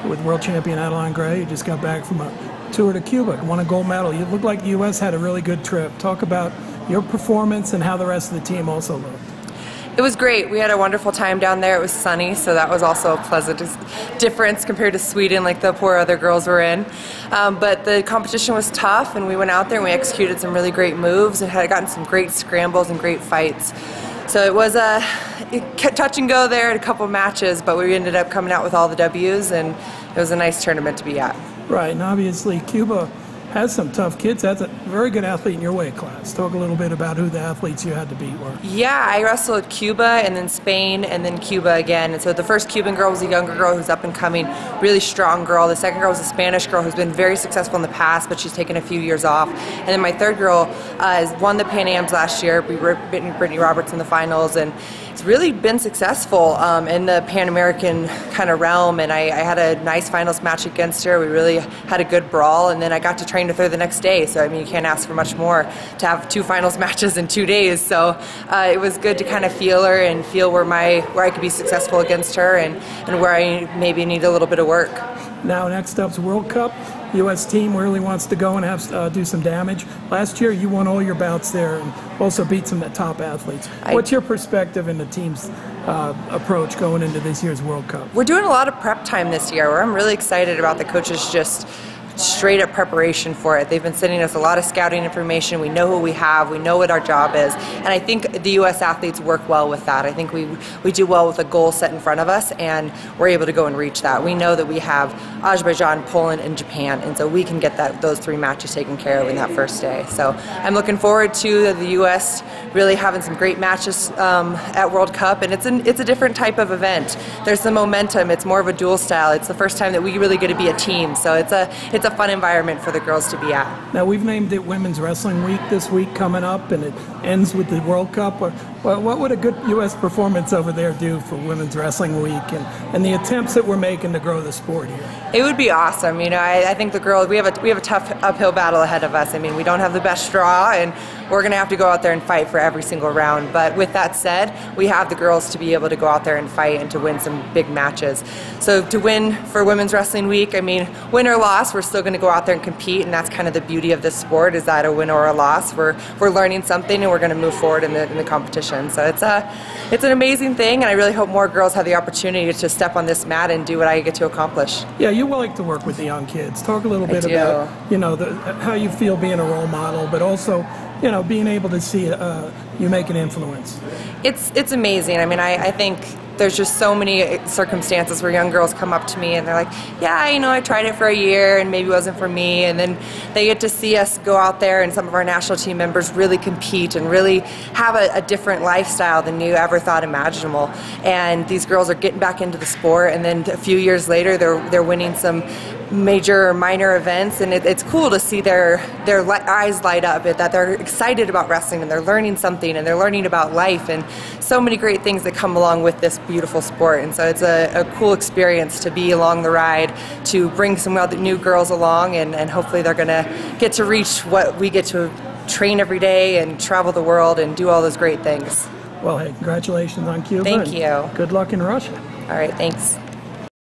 with world champion Adeline Gray. You just got back from a tour to Cuba, won a gold medal. You looked like the U.S. had a really good trip. Talk about your performance and how the rest of the team also looked. It was great. We had a wonderful time down there. It was sunny, so that was also a pleasant difference compared to Sweden, like the poor other girls were in. But the competition was tough, and we went out there and we executed some really great moves and had gotten some great scrambles and great fights. So it was a touch and go there at a couple of matches, but we ended up coming out with all the W's, and it was a nice tournament to be at. Right, and obviously Cuba has some tough kids. That's a very good athlete in your weight class. Talk a little bit about who the athletes you had to beat were. Yeah, I wrestled Cuba and then Spain and then Cuba again. And so the first Cuban girl was a younger girl who's up and coming, really strong girl. The second girl was a Spanish girl who's been very successful in the past, but she's taken a few years off. And then my third girl won the Pan Ams last year. We were beating Brittany Roberts in the finals, and it's really been successful in the Pan American kind of realm. And I had a nice finals match against her. We really had a good brawl, and then I got to train with her the next day. So I mean, you can't ask for much more to have 2 finals matches in 2 days. So it was good to kind of feel her and feel where I could be successful against her, and where I maybe need a little bit of work. Now next up's World Cup. U.S. team really wants to go and have do some damage. Last year you won all your bouts there and also beat some of the top athletes. What's your perspective in the team's approach going into this year's World Cup? We're doing a lot of prep time this year, where I'm really excited about the coaches just straight up preparation for it. They've been sending us a lot of scouting information. We know who we have, we know what our job is, and I think the U.S. athletes work well with that. I think we do well with a goal set in front of us, and we're able to go and reach that. We know that we have Azerbaijan, Poland, and Japan, and so we can get those 3 matches taken care of in that first day. So I'm looking forward to the U.S. really having some great matches at World Cup, and it's a different type of event. There's some momentum. It's more of a dual style. It's the first time that we really get to be a team, so it's a fun environment for the girls to be at. Now we've named it Women's Wrestling Week this week coming up, and it ends with the World Cup. What would a good U.S. performance over there do for Women's Wrestling Week and the attempts that we're making to grow the sport here? It would be awesome. You know, I think the girls, we have a tough uphill battle ahead of us. I mean, we don't have the best draw, and we're going to have to go out there and fight for every single round. But with that said, we have the girls to be able to go out there and fight and to win some big matches. So to win for Women's Wrestling Week, I mean, win or loss, we're still going to go out there and compete, and that's kind of the beauty of this sport, is that a win or a loss, we're learning something and we're going to move forward in the competition. So it's an amazing thing, and I really hope more girls have the opportunity to step on this mat and do what I get to accomplish. Yeah, you like to work with the young kids. Talk a little bit about how you feel being a role model, but also being able to see you make an influence. It's amazing. I mean, I think there's just so many circumstances where young girls come up to me and they're like, yeah, I tried it for a year and maybe it wasn't for me, and then they get to see us go out there and some of our national team members really compete and really have a different lifestyle than you ever thought imaginable. And these girls are getting back into the sport, and then a few years later they're winning some major or minor events, and it's cool to see their eyes light up, that they're excited about wrestling and they're learning something and they're learning about life and so many great things that come along with this beautiful sport. And so it's a cool experience to be along the ride, to bring some other new girls along, and hopefully they're going to get to reach what we get to train every day and travel the world and do all those great things. Well, hey, congratulations on Cuba. Thank you. Good luck in Russia. All right, thanks.